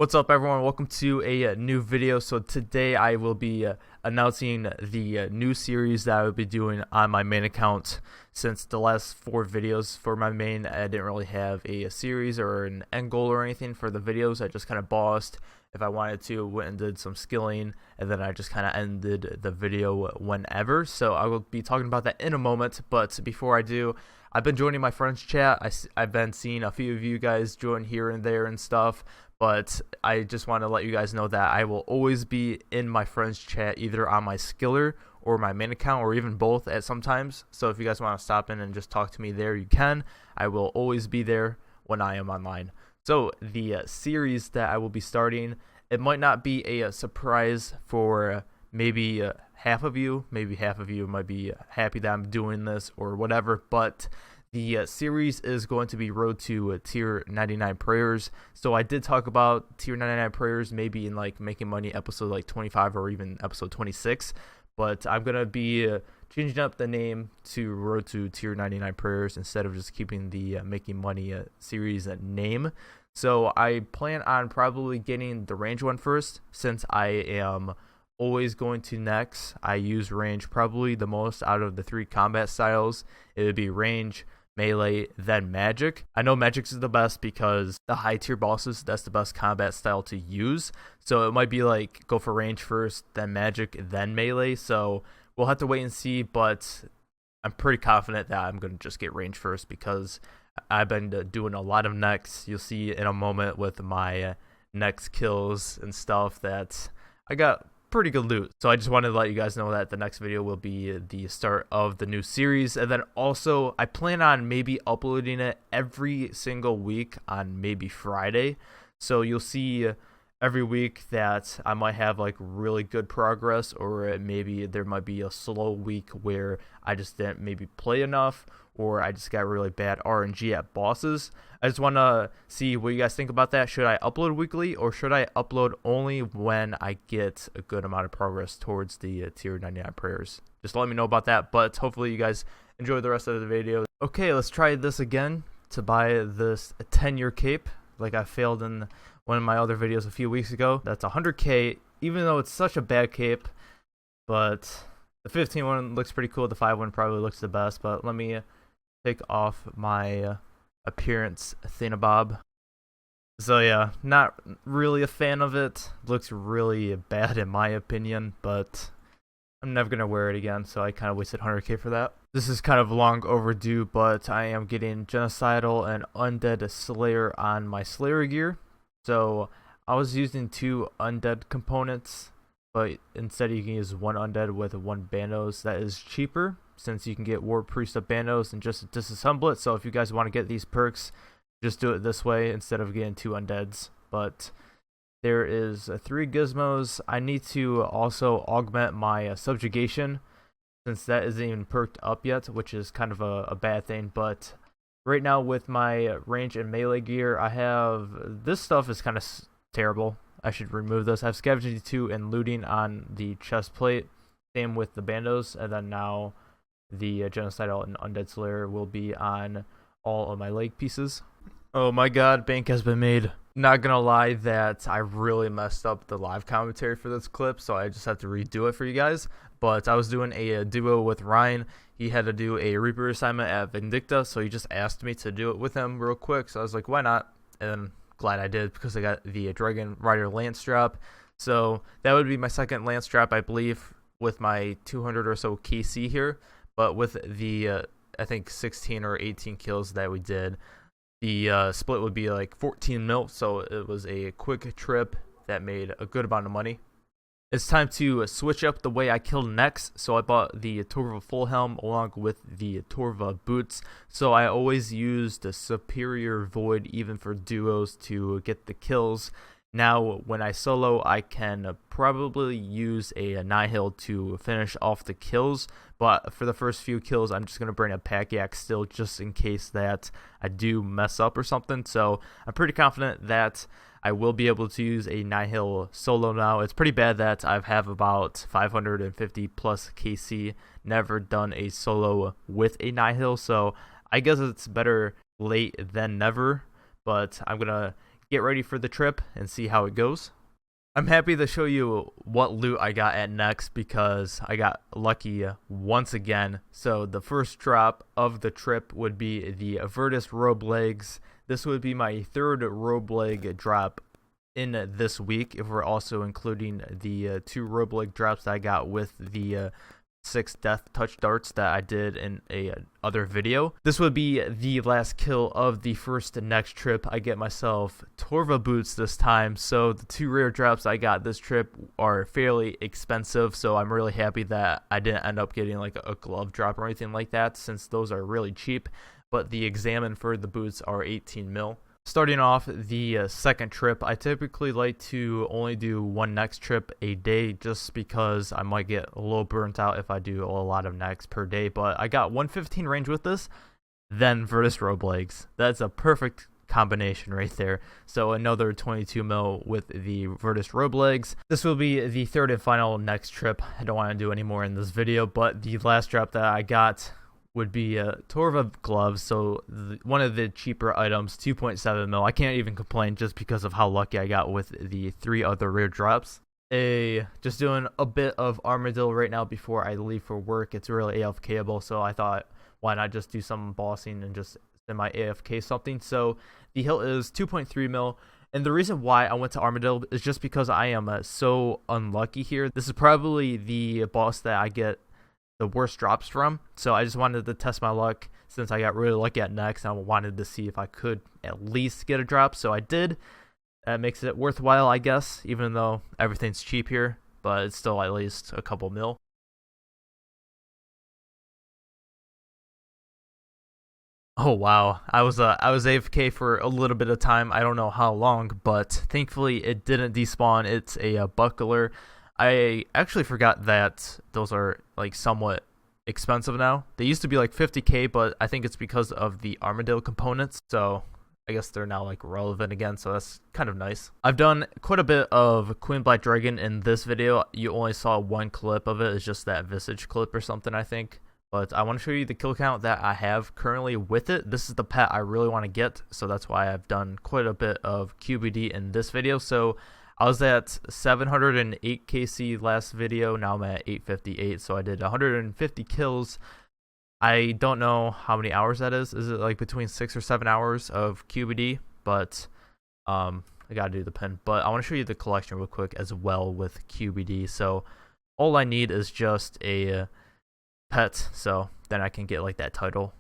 What's up, everyone? Welcome to a new video. So today I will be announcing the new series that I will be doing on my main account. Since the last 4 videos for my main, I didn't really have a series or an end goal or anything for the videos. I just kind of bossed. If I wanted to, went and did some skilling, and then I just kind of ended the video whenever. So I will be talking about that in a moment. But before I do, I've been joining my friends chat. I've been seeing a few of you guys join here and there and stuff. But I just want to let you guys know that I will always be in my friends chat, either on my skiller or my main account, or even both at sometimes. So if you guys want to stop in and just talk to me there, you can. I will always be there when I am online. So the series that I will be starting, it might not be a surprise for maybe half of you. Maybe half of you might be happy that I'm doing this or whatever, but the series is going to be Road to Tier 99 Prayers. So I did talk about Tier 99 Prayers maybe in like Making Money episode like 25 or even episode 26. But I'm going to be changing up the name to Road to Tier 99 Prayers instead of just keeping the Making Money series name. So I plan on probably getting the range one first, since I am always going to next. I use range probably the most out of the 3 combat styles. It would be range, melee, then magic. I know magic is the best because the high tier bosses, that's the best combat style to use. So it might be like go for range first, then magic, then melee. So we'll have to wait and see, but I'm pretty confident that I'm going to just get range first because I've been doing a lot of next. You'll see in a moment with my next kills and stuff that I got pretty good loot. So I just wanted to let you guys know that the next video will be the start of the new series. And then also I plan on maybe uploading it every single week on maybe Friday. So you'll see every week that I might have like really good progress, or maybe there might be a slow week where I just didn't maybe play enough, or I just got really bad RNG at bosses. I just want to see what you guys think about that. Should I upload weekly, or should I upload only when I get a good amount of progress towards the Tier 99 Prayers? Just let me know about that, but hopefully you guys enjoy the rest of the video. Okay, let's try this again to buy this 10-year cape like I failed in one of my other videos a few weeks ago. That's 100k, even though it's such a bad cape, but the 15 one looks pretty cool. The 5 one probably looks the best, but let me take off my appearance thingamabob. So yeah, not really a fan of it. Looks really bad in my opinion, but I'm never gonna wear it again, so I kind of wasted 100k for that. This is kind of long overdue, but I am getting Genocidal and Undead Slayer on my Slayer gear. So I was using 2 undead components, but instead you can use 1 undead with 1 Bandos. That is cheaper, since you can get War Priest of Bandos and just disassemble it. So if you guys want to get these perks, just do it this way instead of getting 2 undeads. But there is 3 gizmos. I need to also augment my subjugation, since that isn't even perked up yet, which is kind of a bad thing. But right now with my range and melee gear, I have this stuff is kind of terrible. I should remove this. I have Scavenging 2 and Looting on the chest plate. Same with the Bandos, and then now the Genocidal and Undead Slayer will be on all of my leg pieces. Oh my god, bank has been made. Not gonna lie that I really messed up the live commentary for this clip, so I just have to redo it for you guys. But I was doing a duo with Ryan. He had to do a Reaper assignment at Vindicta, so he just asked me to do it with him real quick. So I was like, why not? And glad I did, because I got the Dragon Rider Lance drop. So that would be my second Lance drop, I believe, with my 200 or so KC here. But with the, I think 16 or 18 kills that we did, the split would be like 14 mil. So it was a quick trip that made a good amount of money. It's time to switch up the way I kill next. So I bought the Torva full helm along with the Torva boots. So I always use the Superior Void even for duos to get the kills. Now when I solo, I can probably use a Nihil to finish off the kills. But for the first few kills, I'm just going to bring a Pack Yak still, just in case that I do mess up or something. So I'm pretty confident that I will be able to use a Nihil solo now. It's pretty bad that I have about 550 plus KC, never done a solo with a Nihil. So I guess it's better late than never, but I'm going to get ready for the trip and see how it goes. I'm happy to show you what loot I got at next because I got lucky once again. So the first drop of the trip would be the Virtus robe legs. This would be my third robe leg drop in this week, if we're also including the 2 robe leg drops that I got with the 6 death touch darts that I did in a other video. This would be the last kill of the first next trip. I get myself Torva boots this time, so the 2 rare drops I got this trip are fairly expensive, so I'm really happy that I didn't end up getting like a glove drop or anything like that, since those are really cheap, but the examine for the boots are 18 mil. Starting off the second trip, I typically like to only do 1 next trip a day just because I might get a little burnt out if I do a lot of next per day. But I got 115 range with this, then Virtus robe legs. That's a perfect combination right there. So another 22 mil with the Virtus robe legs. This will be the third and final next trip. I don't want to do any more in this video, but the last drop that I got would be Torva gloves, so one of the cheaper items, 2.7 mil. I can't even complain just because of how lucky I got with the 3 other rare drops. Just doing a bit of Armadillo right now before I leave for work. It's really AFKable, so I thought, why not just do some bossing and just semi AFK something. So the hilt is 2.3 mil. And the reason why I went to Armadillo is just because I am so unlucky here. This is probably the boss that I get the worst drops from, so I just wanted to test my luck since I got really lucky at next. I wanted to see if I could at least get a drop, so I did. That makes it worthwhile, I guess, even though everything's cheap here, but it's still at least a couple mil. Oh wow, I was AFK for a little bit of time. I don't know how long, but thankfully it didn't despawn. It's a buckler. I actually forgot that those are like somewhat expensive now. They used to be like 50k, but I think it's because of the Armadillo components, so I guess they're now like relevant again, so that's kind of nice. I've done quite a bit of Queen Black Dragon in this video. You only saw 1 clip of it. It's just that Visage clip or something, I think. But I want to show you the kill count that I have currently with it. This is the pet I really want to get, so that's why I've done quite a bit of QBD in this video. So I was at 708 KC last video, now I'm at 858, so I did 150 kills. I don't know how many hours that is. Is it like between 6 or 7 hours of QBD? But I gotta do the pin. But I want to show you the collection real quick as well with QBD. So all I need is just a pet, so then I can get like that title.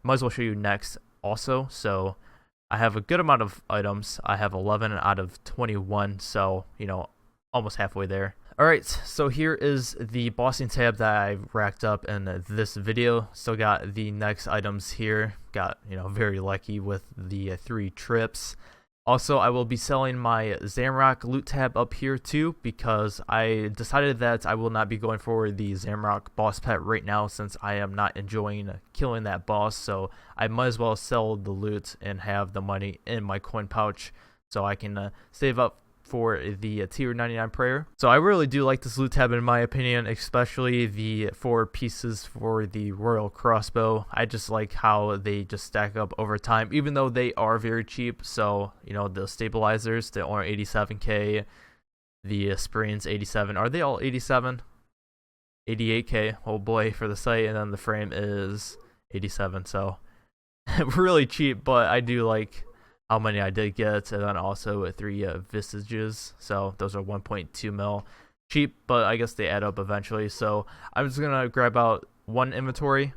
Might as well show you next also. So I have a good amount of items. I have 11 out of 21, so, you know, almost halfway there. Alright, so here is the bossing tab that I racked up in this video. Still got the next items here. Got, you know, very lucky with the 3 trips. Also, I will be selling my Zamrock loot tab up here too, because I decided that I will not be going for the Zamrock boss pet right now since I am not enjoying killing that boss, so I might as well sell the loot and have the money in my coin pouch so I can save up for the tier 99 prayer. So I really do like this loot tab in my opinion, especially the 4 pieces for the royal crossbow. I just like how they just stack up over time, even though they are very cheap. So, you know, the stabilizers, they are 87k, the springs 87. Are they all 87? 88k, oh boy, for the sight, and then the frame is 87. So really cheap, but I do like how many I did get, and then also 3 Visages, so those are 1.2 mil. Cheap, but I guess they add up eventually. So I'm just gonna grab out 1 inventory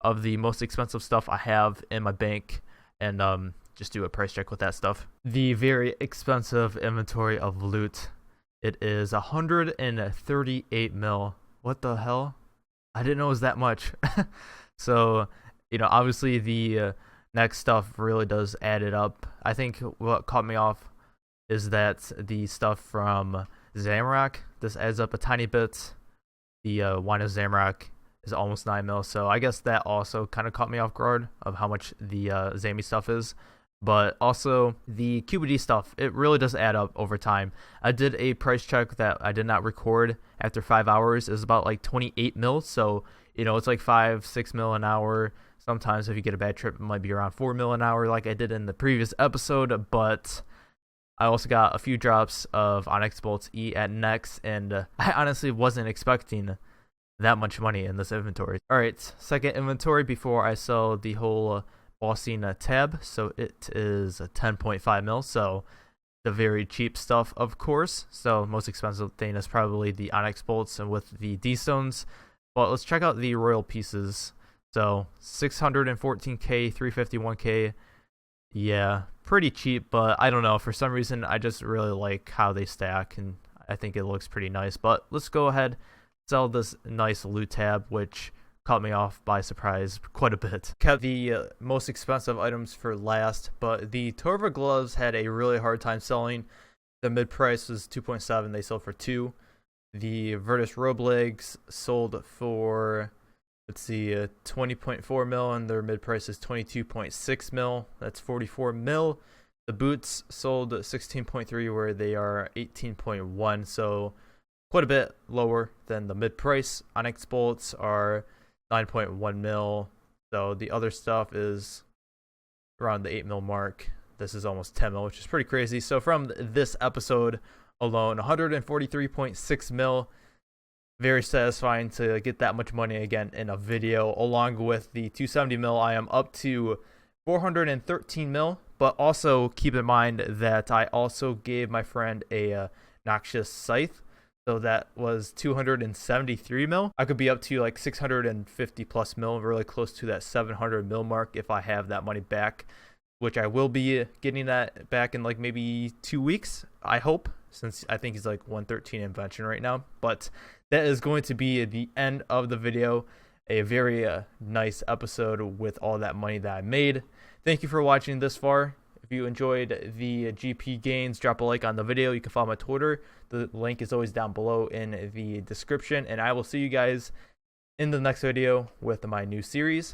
of the most expensive stuff I have in my bank and just do a price check with that stuff. The very expensive inventory of loot, it is 138 mil. What the hell? I didn't know it was that much. So, you know, obviously the next stuff really does add it up. I think what caught me off is that the stuff from Zamrock, this adds up a tiny bit. The Wine of Zamrock is almost 9 mil, so I guess that also kind of caught me off guard of how much the Zami stuff is. But also the QBD stuff, it really does add up over time. I did a price check that I did not record after 5 hours. It was about like 28 mil, so you know, it's like 5-6 mil an hour. Sometimes if you get a bad trip, it might be around 4 mil an hour like I did in the previous episode, but I also got a few drops of Onyx Bolts E at next, and I honestly wasn't expecting that much money in this inventory. Alright, second inventory before I sell the whole bossing tab. So it is 10.5 mil, so the very cheap stuff, of course. So most expensive thing is probably the Onyx Bolts and with the D-Stones. But let's check out the Royal pieces. So 614k, 351k. Yeah, pretty cheap, but I don't know. For some reason, I just really like how they stack, and I think it looks pretty nice. But let's go ahead, sell this nice loot tab, which caught me off by surprise quite a bit. Kept the most expensive items for last, but the Torva gloves had a really hard time selling. The mid price was 2.7, they sold for 2. The Virtus robe legs sold for, let's see, 20.4 mil, and their mid price is 22.6 mil. That's 44 mil. The boots sold 16.3, where they are 18.1, so quite a bit lower than the mid price. Onyx bolts are 9.1 mil, so the other stuff is around the 8 mil mark. This is almost 10 mil, which is pretty crazy. So from this episode alone, 143.6 mil. Very satisfying to get that much money again in a video. Along with the 270 mil, I am up to 413 mil. But also keep in mind that I also gave my friend a Noxious Scythe. So that was 273 mil. I could be up to like 650 plus mil, really close to that 700 mil mark if I have that money back, which I will be getting that back in like maybe 2 weeks, I hope, since I think he's like 113 invention right now. But that is going to be the end of the video. A very nice episode with all that money that I made. Thank you for watching this far. If you enjoyed the GP gains, drop a like on the video. You can follow my Twitter. The link is always down below in the description. And I will see you guys in the next video with my new series.